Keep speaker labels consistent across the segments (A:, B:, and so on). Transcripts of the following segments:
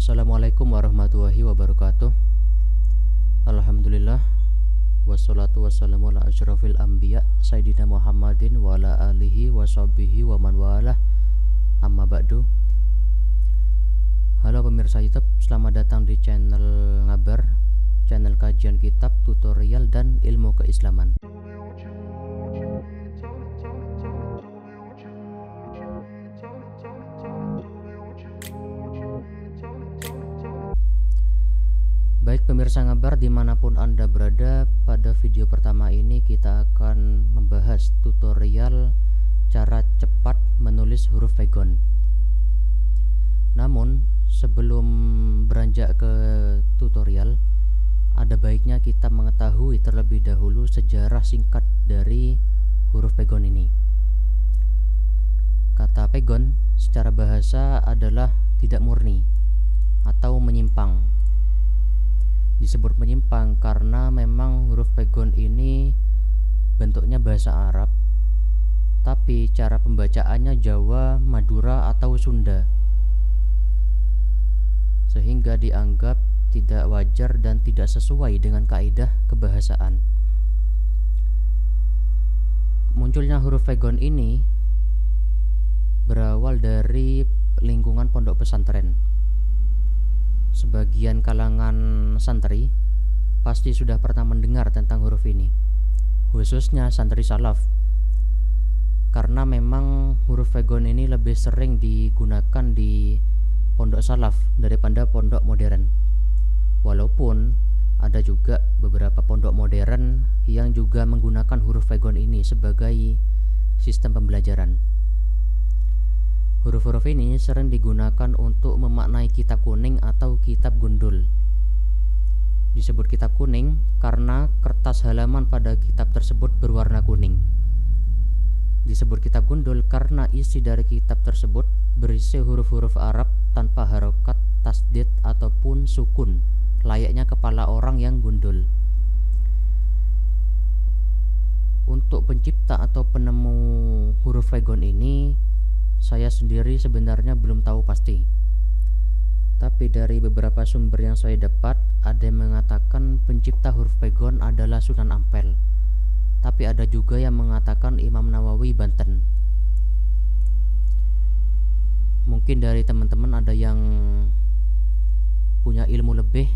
A: Assalamualaikum warahmatullahi wabarakatuh. Alhamdulillah, wassalatu wassalamu ala asyrafil anbiya Sayyidina Muhammadin wa ala alihi wa sahbihi wa man walah. Amma ba'du. Halo pemirsa YouTube, selamat datang di channel Ngabar, channel kajian kitab, tutorial, dan ilmu keislaman. Baik pemirsa Ngabar, dimanapun Anda berada, pada video pertama ini kita akan membahas tutorial cara cepat menulis huruf Pegon. Namun sebelum beranjak ke tutorial, ada baiknya kita mengetahui terlebih dahulu sejarah singkat dari huruf Pegon ini. Kata Pegon secara bahasa adalah tidak murni atau menyimpang. Disebut menyimpang karena memang huruf Pegon ini bentuknya bahasa Arab, tapi cara pembacaannya Jawa, Madura, atau Sunda, sehingga dianggap tidak wajar dan tidak sesuai dengan kaidah kebahasaan. Munculnya huruf Pegon ini berawal dari lingkungan pondok pesantren. Sebagian kalangan santri pasti sudah pernah mendengar tentang huruf ini, khususnya santri salaf, karena memang huruf Pegon ini lebih sering digunakan di pondok salaf daripada pondok modern. Walaupun ada juga beberapa pondok modern yang juga menggunakan huruf Pegon ini sebagai sistem pembelajaran. Huruf-huruf ini sering digunakan untuk memaknai kitab kuning atau kitab gundul. Disebut kitab kuning karena kertas halaman pada kitab tersebut berwarna kuning. Disebut kitab gundul karena isi dari kitab tersebut berisi huruf-huruf Arab tanpa harokat, tasdid, ataupun sukun, layaknya kepala orang yang gundul. Untuk pencipta atau penemu huruf Pegon ini, saya sendiri sebenarnya belum tahu pasti. Tapi dari beberapa sumber yang saya dapat, ada yang mengatakan pencipta huruf Pegon adalah Sunan Ampel. Tapi ada juga yang mengatakan Imam Nawawi Banten. Mungkin dari teman-teman ada yang punya ilmu lebih,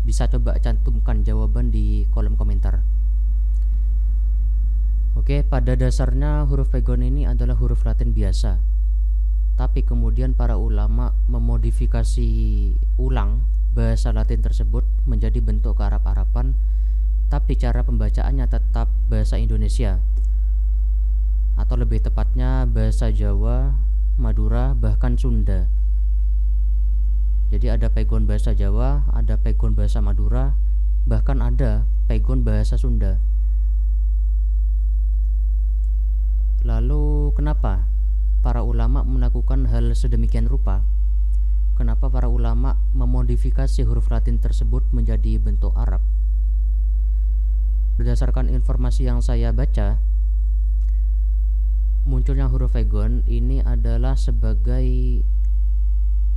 A: bisa coba cantumkan jawaban di kolom komentar. Oke, pada dasarnya huruf Pegon ini adalah huruf Latin biasa. Tapi kemudian para ulama memodifikasi ulang bahasa Latin tersebut menjadi bentuk kearab-araban, tapi cara pembacaannya tetap bahasa Indonesia, atau lebih tepatnya bahasa Jawa, Madura, bahkan Sunda. Jadi ada Pegon bahasa Jawa, ada Pegon bahasa Madura, bahkan ada Pegon bahasa Sunda. Lalu kenapa para ulama melakukan hal sedemikian rupa? Kenapa para ulama memodifikasi huruf Latin tersebut menjadi bentuk Arab? Berdasarkan informasi yang saya baca, munculnya huruf Pegon ini adalah sebagai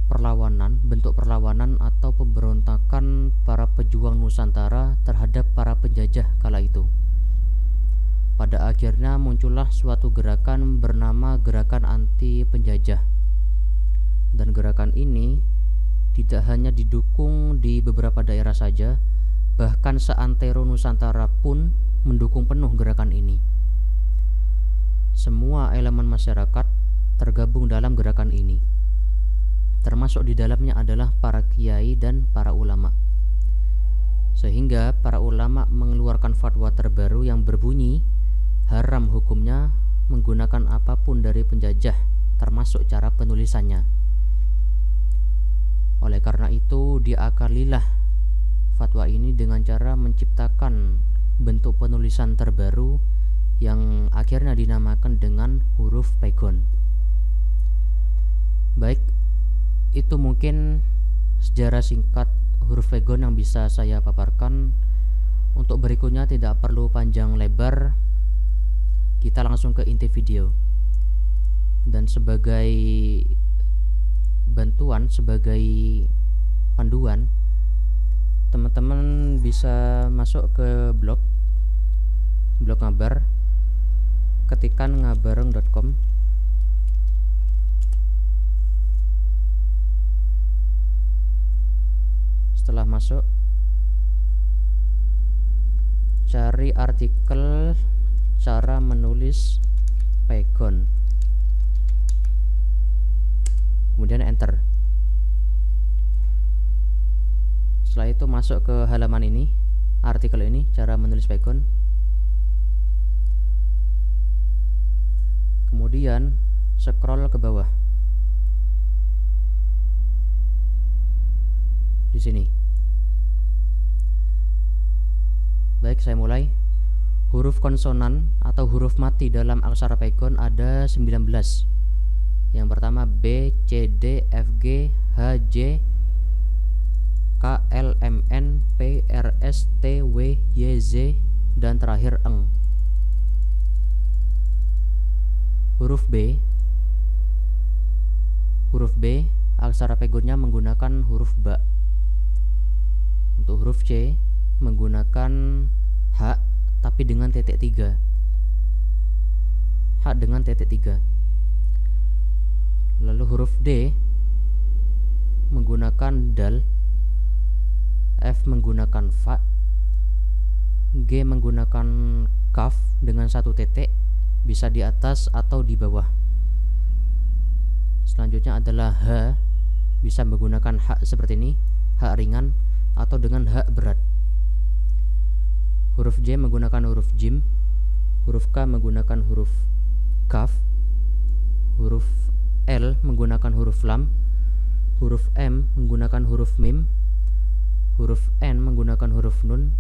A: perlawanan, bentuk perlawanan atau pemberontakan para pejuang Nusantara terhadap para penjajah kala itu. Pada akhirnya muncullah suatu gerakan bernama Gerakan Anti Penjajah. Dan gerakan ini tidak hanya didukung di beberapa daerah saja, bahkan seantero Nusantara pun mendukung penuh gerakan ini. Semua elemen masyarakat tergabung dalam gerakan ini. Termasuk di dalamnya adalah para kiai dan para ulama. Sehingga para ulama mengeluarkan fatwa terbaru yang berbunyi haram hukumnya menggunakan apapun dari penjajah, termasuk cara penulisannya. Oleh karena itu, diakalilah fatwa ini dengan cara menciptakan bentuk penulisan terbaru yang akhirnya dinamakan dengan huruf Pegon. Baik, itu mungkin sejarah singkat huruf Pegon yang bisa saya paparkan. Untuk berikutnya tidak perlu panjang lebar, kita langsung ke inti video. Dan sebagai bantuan, sebagai panduan, teman-teman bisa masuk ke blog ngabar, ketikan ngabareng.com. Setelah masuk, cari artikel cara menulis Python, kemudian enter. Setelah itu masuk ke halaman ini, artikel ini, cara menulis Python. Kemudian scroll ke bawah. Di sini. Baik, saya mulai. Huruf konsonan atau huruf mati dalam aksara Python ada 19. Yang pertama B, C, D, F, G, H, J, K, L, M, N, P, R, S, T, W, Y, Z, dan terakhir eng. Huruf B, aksara Pythonnya menggunakan huruf ba. Untuk huruf C menggunakan H tapi dengan titik 3. H dengan titik 3. Lalu huruf D menggunakan dal, F menggunakan fa, G menggunakan kaf dengan satu titik, bisa di atas atau di bawah. Selanjutnya adalah H, bisa menggunakan H seperti ini, H ringan, atau dengan H berat. Huruf J menggunakan huruf jim, huruf K menggunakan huruf kaf, huruf L menggunakan huruf lam, huruf M menggunakan huruf mim, huruf N menggunakan huruf nun,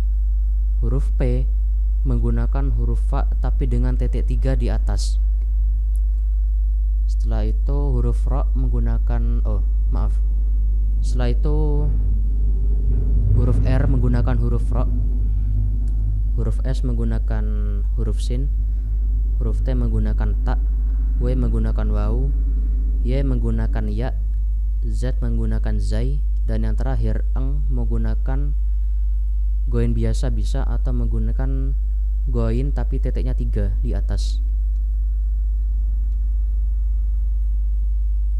A: huruf P menggunakan huruf fa tapi dengan titik 3 di atas. Setelah itu huruf ra menggunakan setelah itu huruf R menggunakan huruf ra, huruf S menggunakan huruf sin, huruf T menggunakan ta, W menggunakan waw, Y menggunakan ya, Z menggunakan zai, dan yang terakhir eng menggunakan goin biasa bisa atau menggunakan goin tapi titiknya 3 di atas.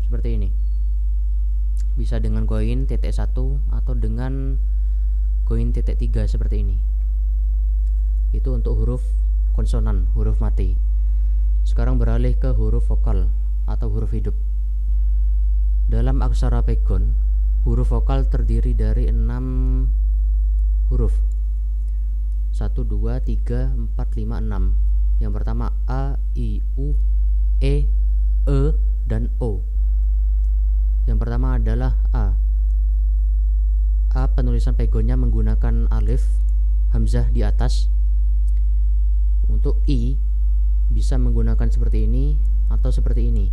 A: Seperti ini. Bisa dengan goin titik 1 atau dengan goin titik 3 seperti ini. Itu untuk huruf konsonan, huruf mati. Sekarang beralih ke huruf vokal atau huruf hidup. Dalam aksara Python, huruf vokal terdiri dari 6 huruf. 1, 2, 3, 4, 5, 6. Yang pertama A, I, U, E, dan O. Yang pertama adalah A. A penulisan Pythonnya menggunakan alif, hamzah di atas. Untuk I bisa menggunakan seperti ini atau seperti ini,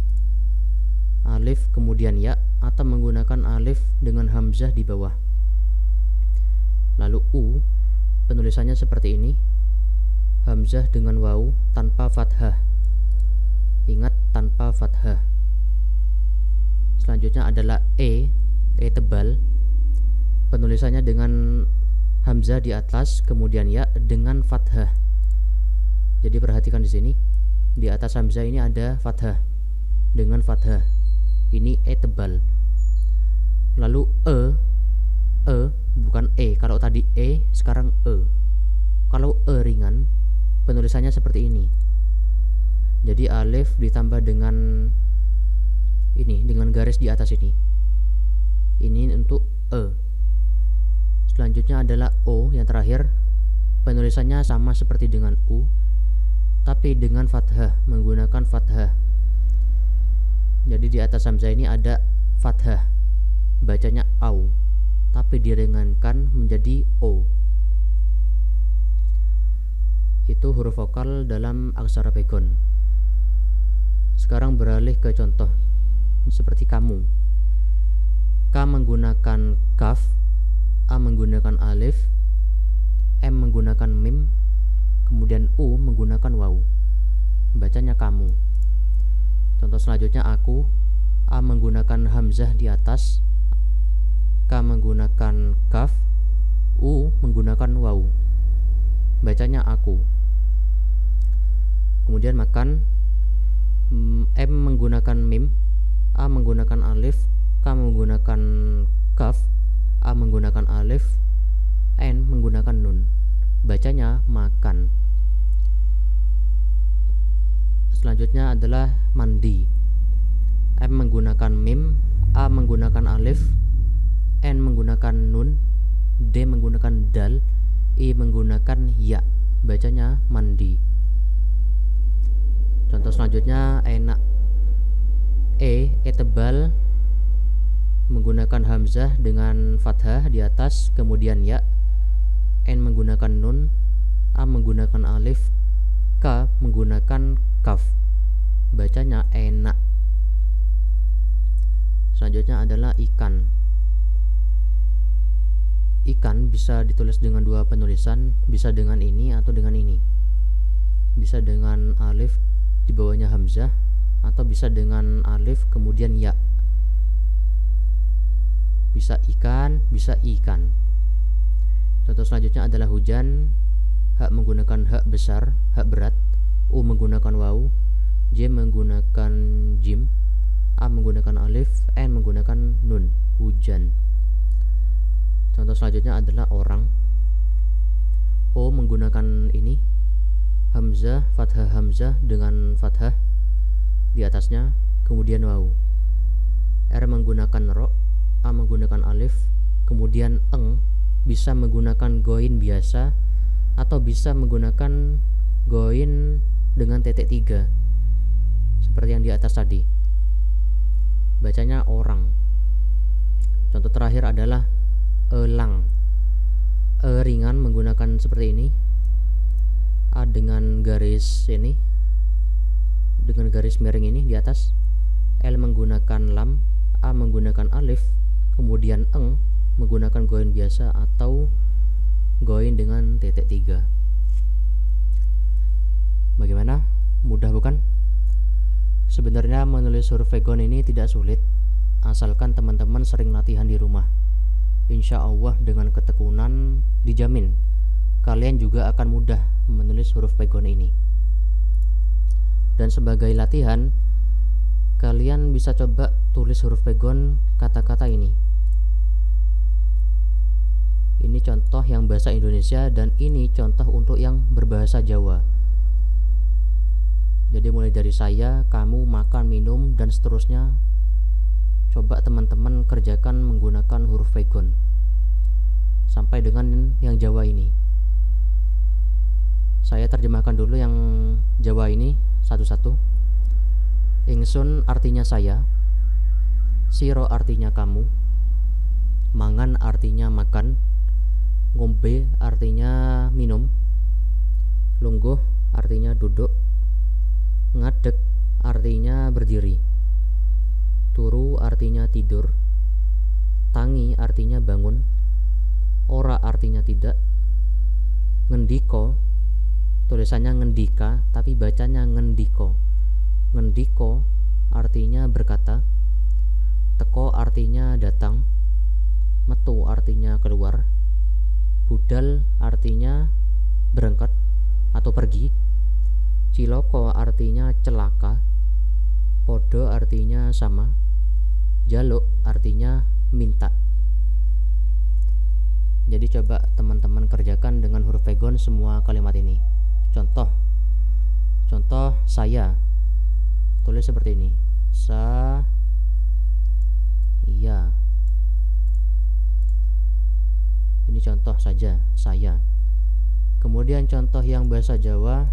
A: alif kemudian ya, atau menggunakan alif dengan hamzah di bawah. Lalu U penulisannya seperti ini, hamzah dengan waw tanpa fathah. Ingat, tanpa fathah. Selanjutnya adalah E tebal, penulisannya dengan hamzah di atas kemudian ya dengan fathah. Jadi perhatikan di sini, di atas hamzah ini ada fathah dengan fathah. Ini E tebal. Lalu bukan E. Kalau tadi E, sekarang E. Kalau E ringan, penulisannya seperti ini. Jadi alif ditambah dengan ini, dengan garis di atas ini. Ini untuk E. Selanjutnya adalah O yang terakhir. Penulisannya sama seperti dengan U, tapi dengan fathah, menggunakan fathah. Jadi di atas hamzah ini ada fathah, bacanya au, tapi diringankan menjadi o. Itu huruf vokal dalam aksara Python. Sekarang beralih ke contoh seperti kamu. K menggunakan kaf, A menggunakan alif, M menggunakan mim, kemudian U menggunakan waw. Bacanya kamu. Contoh selanjutnya aku. A menggunakan hamzah di atas, Ka menggunakan kaf, U menggunakan waw. Bacanya aku. Kemudian makan, M menggunakan mim, A menggunakan alif, K menggunakan kaf, A menggunakan alif, N menggunakan nun. Bacanya makan. Selanjutnya adalah mandi. M menggunakan mim, A menggunakan alif, N menggunakan nun, D menggunakan dal, I menggunakan ya. Bacanya mandi. Contoh selanjutnya enak. E tebal menggunakan hamzah dengan fathah di atas, kemudian ya. N menggunakan nun, A menggunakan alif, K menggunakan kaf. Bacanya enak. Selanjutnya adalah ikan. Ikan bisa ditulis dengan dua penulisan, bisa dengan ini atau dengan ini. Bisa dengan alif di bawahnya hamzah, atau bisa dengan alif kemudian ya. Bisa ikan, bisa ikan. Contoh selanjutnya adalah hujan. Hak menggunakan hak besar, hak berat. U menggunakan waw, J menggunakan jim, A menggunakan alif, N menggunakan nun. Hujan. Contoh selanjutnya adalah orang. O menggunakan ini hamzah, fathah hamzah dengan fathah di atasnya, kemudian waw. R menggunakan ro, A menggunakan alif, kemudian eng. Bisa menggunakan goin biasa atau bisa menggunakan goin dengan titik 3 seperti yang di atas tadi. Bacanya orang. Contoh terakhir adalah elang. E ringan menggunakan seperti ini, A dengan garis ini, dengan garis miring ini di atas. L menggunakan lam, A menggunakan alif, kemudian eng menggunakan goin biasa atau goin dengan titik 3. Bagaimana? Mudah bukan? Sebenarnya menulis huruf Vagon ini tidak sulit, asalkan teman-teman sering latihan di rumah. Insya Allah dengan ketekunan dijamin kalian juga akan mudah menulis huruf Vagon ini. Dan sebagai latihan, kalian bisa coba tulis huruf Vagon kata-kata ini. Ini contoh yang bahasa Indonesia dan ini contoh untuk yang berbahasa Jawa. Jadi mulai dari saya, kamu, makan, minum, dan seterusnya. Coba teman-teman kerjakan menggunakan huruf Vagon sampai dengan yang Jawa ini. Saya terjemahkan dulu yang Jawa ini satu-satu. Ingsun artinya saya, siro artinya kamu, mangan artinya makan, ngombe artinya minum, lungguh artinya duduk, ngadeg artinya berdiri, turu artinya tidur, tangi artinya bangun, ora artinya tidak, ngendiko tulisannya ngendika tapi bacanya ngendiko. Ngendiko artinya berkata, teko artinya datang, metu artinya keluar, budal artinya berangkat atau pergi, ciloko artinya celaka, podo artinya sama, jaluk artinya minta. Jadi coba teman-teman kerjakan dengan huruf Vagon semua kalimat ini. Contoh saya, tulis seperti ini, iya. Ini contoh saja, saya. Kemudian contoh yang bahasa Jawa,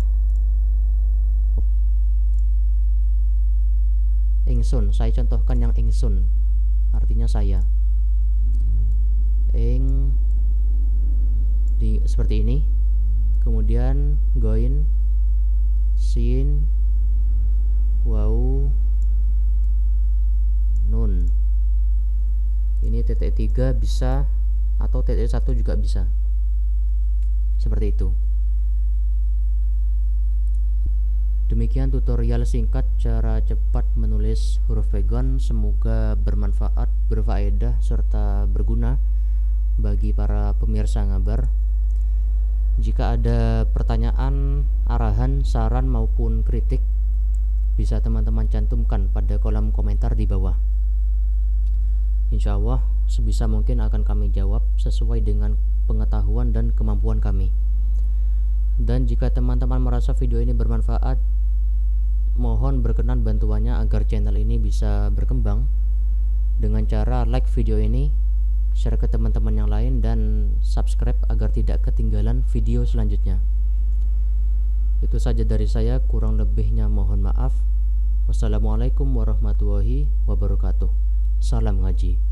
A: ingsun. Saya contohkan yang ingsun, artinya saya. Seperti ini. Kemudian goin, sin, waw, nun. Ini titik 3 bisa atau titik 1 juga bisa. Seperti itu. Demikian tutorial singkat cara cepat menulis huruf Pegon. Semoga bermanfaat, berfaedah, serta berguna bagi para pemirsa Ngabar. Jika ada pertanyaan, arahan, saran maupun kritik, bisa teman-teman cantumkan pada kolom komentar di bawah. Insya Allah sebisa mungkin akan kami jawab sesuai dengan pengetahuan dan kemampuan kami. Dan jika teman-teman merasa video ini bermanfaat, mohon berkenan bantuannya agar channel ini bisa berkembang dengan cara like video ini, share ke teman-teman yang lain, dan subscribe agar tidak ketinggalan video selanjutnya. Itu saja dari saya, kurang lebihnya mohon maaf. Wassalamualaikum warahmatullahi wabarakatuh. Salam ngaji.